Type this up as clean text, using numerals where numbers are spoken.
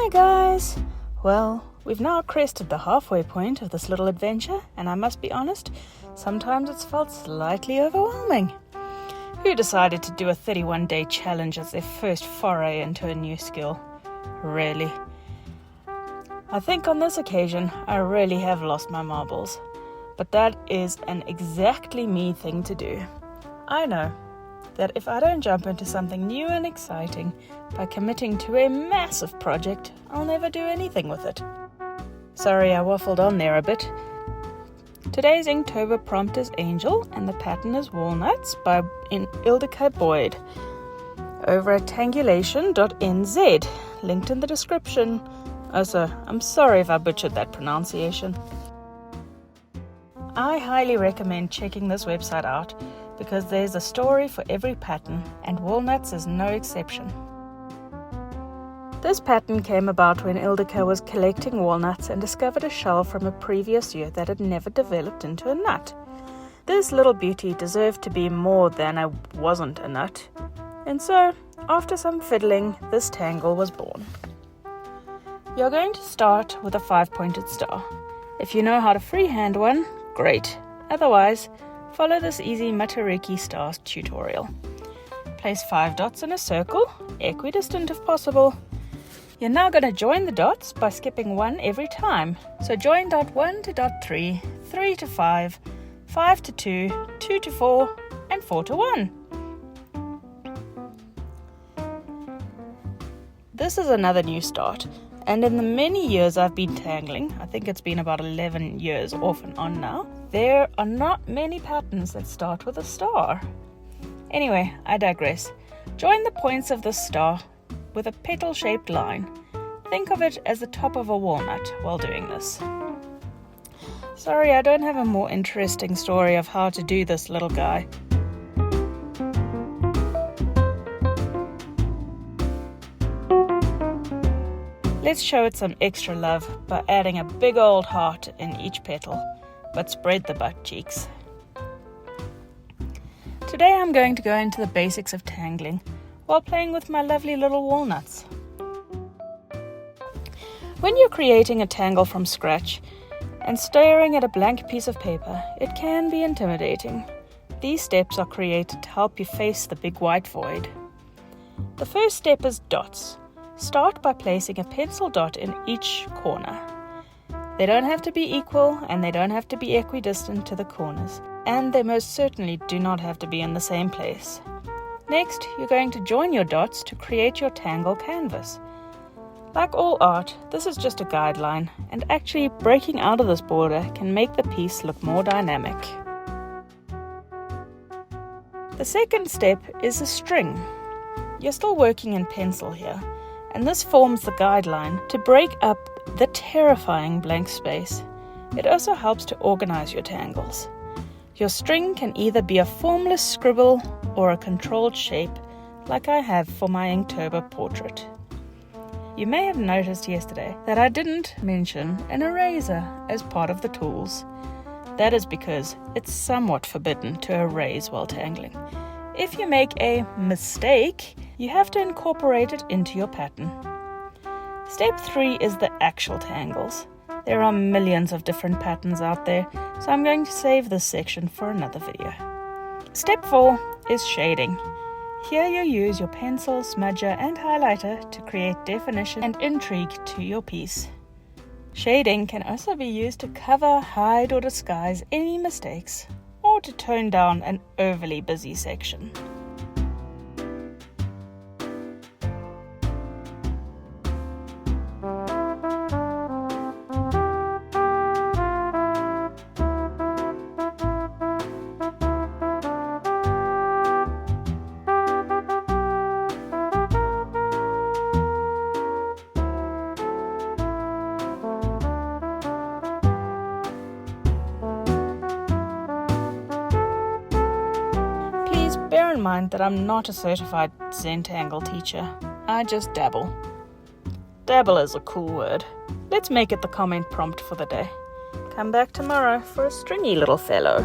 Hi guys! Well, we've now crested the halfway point of this little adventure, and I must be honest, sometimes it's felt slightly overwhelming. Who decided to do a 31-day challenge as their first foray into a new skill? Really? I think on this occasion, I really have lost my marbles. But that is an exactly me thing to do. I know that if I don't jump into something new and exciting by committing to a massive project, I'll never do anything with it. Sorry, I waffled on there a bit. Today's Inktober prompt is Angel, and the pattern is Walnutz by Ildeke Boyd over at tangulation.nz, linked in the description. Also, I'm sorry if I butchered that pronunciation. I highly recommend checking this website out because there's a story for every pattern, and Walnutz is no exception. This pattern came about when Ildeke was collecting walnuts and discovered a shell from a previous year that had never developed into a nut. This little beauty deserved to be more than a wasn't a nut, and so, after some fiddling, this tangle was born. You're going to start with a 5-pointed star. If you know how to freehand one, great. Otherwise, follow this easy Matariki stars tutorial. Place 5 dots in a circle, equidistant if possible. You're now going to join the dots by skipping 1 every time. So join dot 1 to dot 3, 3 to 5, 5 to 2, 2 to 4, and 4 to 1. This is another new start. And in the many years I've been tangling, I think it's been about 11 years off and on now, there are not many patterns that start with a star. Anyway, I digress. Join the points of this star with a petal-shaped line. Think of it as the top of a walnut while doing this. Sorry, I don't have a more interesting story of how to do this, little guy. Let's show it some extra love by adding a big old heart in each petal, but spread the butt cheeks. Today I'm going to go into the basics of tangling while playing with my lovely little walnuts. When you're creating a tangle from scratch and staring at a blank piece of paper, it can be intimidating. These steps are created to help you face the big white void. The first step is dots. Start by placing a pencil dot in each corner. They don't have to be equal and they don't have to be equidistant to the corners, and they most certainly do not have to be in the same place. Next, you're going to join your dots to create your tangle canvas. Like all art, this is just a guideline, and actually breaking out of this border can make the piece look more dynamic. The second step is a string. You're still working in pencil here, and this forms the guideline to break up the terrifying blank space. It also helps to organize your tangles. Your string can either be a formless scribble or a controlled shape, like I have for my Inktober portrait. You may have noticed yesterday that I didn't mention an eraser as part of the tools. That is because it's somewhat forbidden to erase while tangling. If you make a mistake, you have to incorporate it into your pattern. Step 3 is the actual tangles. There are millions of different patterns out there, so I'm going to save this section for another video. Step 4 is shading. Here you use your pencil, smudger and highlighter to create definition and intrigue to your piece. Shading can also be used to cover, hide or disguise any mistakes, or to tone down an overly busy section. Bear in mind that I'm not a certified Zentagling teacher. I just dabble. Dabble is a cool word. Let's make it the comment prompt for the day. Come back tomorrow for a stringy little fellow.